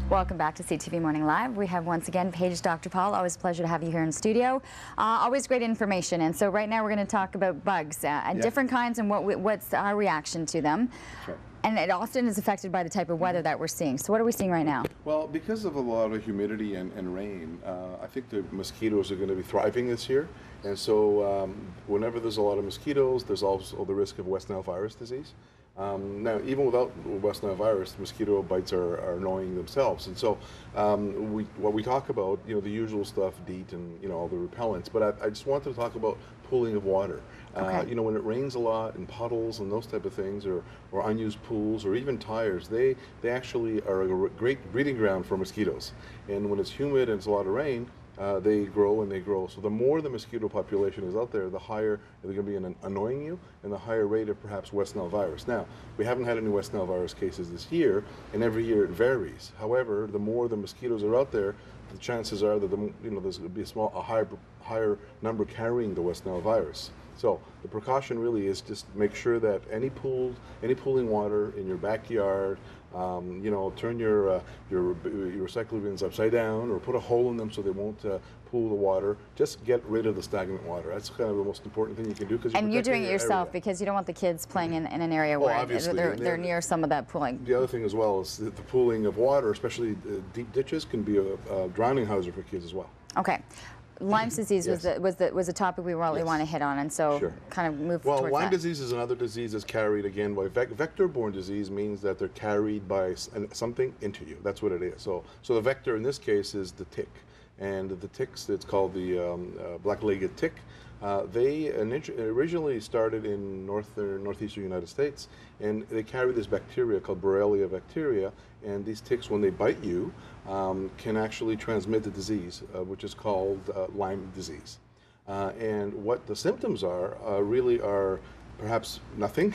Welcome back to CTV Morning Live. We have once again Paige, Dr. Paul. Always a pleasure to have you here in studio. Always great information. And so right now we're going to talk about bugs, different kinds and what's our reaction to them. Sure. And it often is affected by the type of weather that we're seeing. So what are we seeing right now? Well, because of a lot of humidity and rain, I think the mosquitoes are going to be thriving this year. And so whenever there's a lot of mosquitoes, there's also the risk of West Nile virus disease. Now, even without West Nile virus, mosquito bites are annoying themselves, and so what we talk about, the usual stuff, DEET and all the repellents. But I just wanted to talk about pooling of water. Okay. When it rains a lot and puddles and those type of things, or unused pools, or even tires, they actually are a great breeding ground for mosquitoes. And when it's humid and it's a lot of rain, they grow and they grow. So the more the mosquito population is out there, the higher they're going to be annoying you, and the higher rate of perhaps West Nile virus. Now, we haven't had any West Nile virus cases this year, and every year it varies. However, the more the mosquitoes are out there, the chances are that there's going to be a higher number carrying the West Nile virus. So the precaution really is just make sure that any pooling water in your backyard, turn your recycling bins upside down, or put a hole in them so they won't pool the water. Just get rid of the stagnant water. That's kind of the most important thing you can do. And you're doing it yourself because you don't want the kids playing in an area where they're near some of that pooling. The other thing as well is that the pooling of water, especially deep ditches, can be a drowning hazard for kids as well. Okay. Lyme's disease Yes. was a topic we really want to hit on, and so Sure. kind of move towards that. Well, Lyme disease is another disease that's carried again by vector-borne disease. Means that they're carried by something into you. That's what it is. So the vector in this case is the tick, and the ticks, it's called the black-legged tick. They originally started in northeastern United States, and they carry this bacteria called Borrelia bacteria, and these ticks, when they bite you, can actually transmit the disease, which is called Lyme disease. And what the symptoms are really are perhaps nothing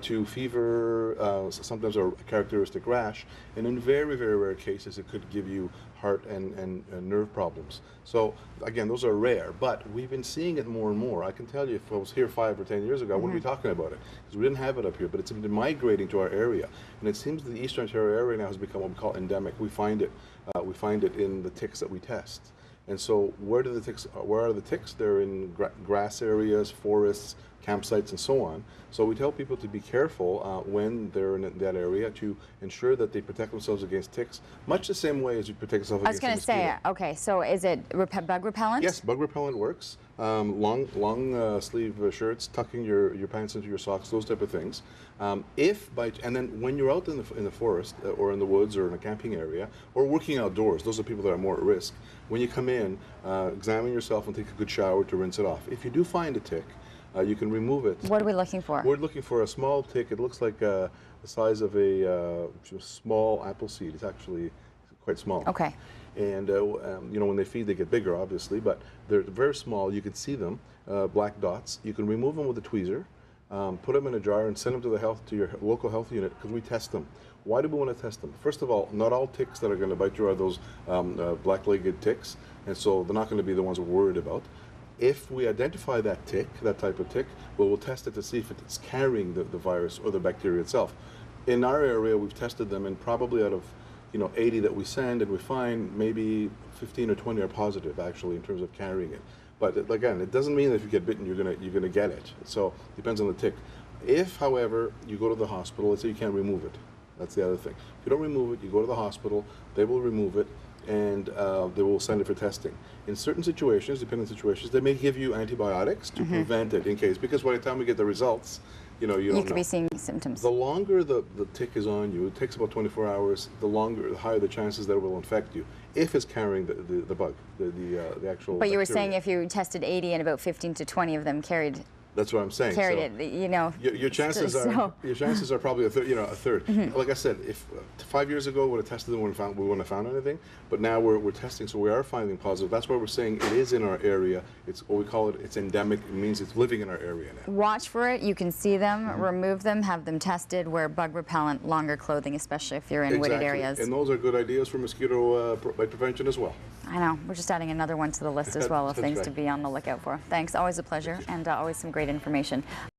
to fever, sometimes a characteristic rash, and in very, very rare cases it could give you heart and nerve problems. So again, those are rare, but we've been seeing it more and more. I can tell you, if I was here 5 or 10 years ago, I wouldn't be talking about it, because we didn't have it up here, but it's been migrating to our area. And it seems the Eastern Ontario area now has become what we call endemic. We find it in the ticks that we test. And so where are the ticks? They're in grass areas, forests, campsites, and so on. So we tell people to be careful when they're in that area, to ensure that they protect themselves against ticks, much the same way as you protect yourself against a mosquito. I was going to say, okay, so is it bug repellent? Yes, bug repellent works. Long sleeve shirts, tucking your pants into your socks, those type of things. And then when you're out in the forest or in the woods or in a camping area or working outdoors, those are people that are more at risk. When you come in, examine yourself and take a good shower to rinse it off. If you do find a tick, you can remove it. What are we looking for? We're looking for a small tick. It looks like the size of a small apple seed. It's actually quite small. Okay. And when they feed, they get bigger, obviously, but they're very small. You can see them, black dots. You can remove them with a tweezer, put them in a jar, and send them to your local health unit, because we test them. Why do we want to test them? First of all, not all ticks that are going to bite you are those black-legged ticks, and so they're not going to be the ones we're worried about. If we identify that tick, that type of tick, we'll test it to see if it's carrying the virus or the bacteria itself. In our area, we've tested them, and probably out of 80 that we send, and we find maybe 15 or 20 are positive, actually, in terms of carrying it. But again, it doesn't mean that if you get bitten, you're gonna get it. So it depends on the tick. If, however, you go to the hospital, let's say you can't remove it. That's the other thing. If you don't remove it, you go to the hospital, they will remove it, and they will send it for testing. In certain situations, depending on situations, they may give you antibiotics to prevent it, in case, because by the time we get the results, you could be seeing symptoms. The longer the tick is on you, it takes about 24 hours, the higher the chances that it will infect you, if it's carrying the bug, the actual But you were bacteria. saying if you tested 80 and about 15 to 20 of them carried That's what I'm saying. Carried it, Your chances are probably a third. Like I said, if 5 years ago we would have tested them, we wouldn't have found anything. But now we're testing, so we are finding positive. That's why we're saying it is in our area. It's what we call it. It's endemic. It means it's living in our area now. Watch for it. You can see them, remove them, have them tested. Wear bug repellent, longer clothing, especially if you're in wooded areas. And those are good ideas for mosquito bite prevention as well. I know. We're just adding another one to the list as well of things to be on the lookout for. Thanks. Always a pleasure, and always some great information.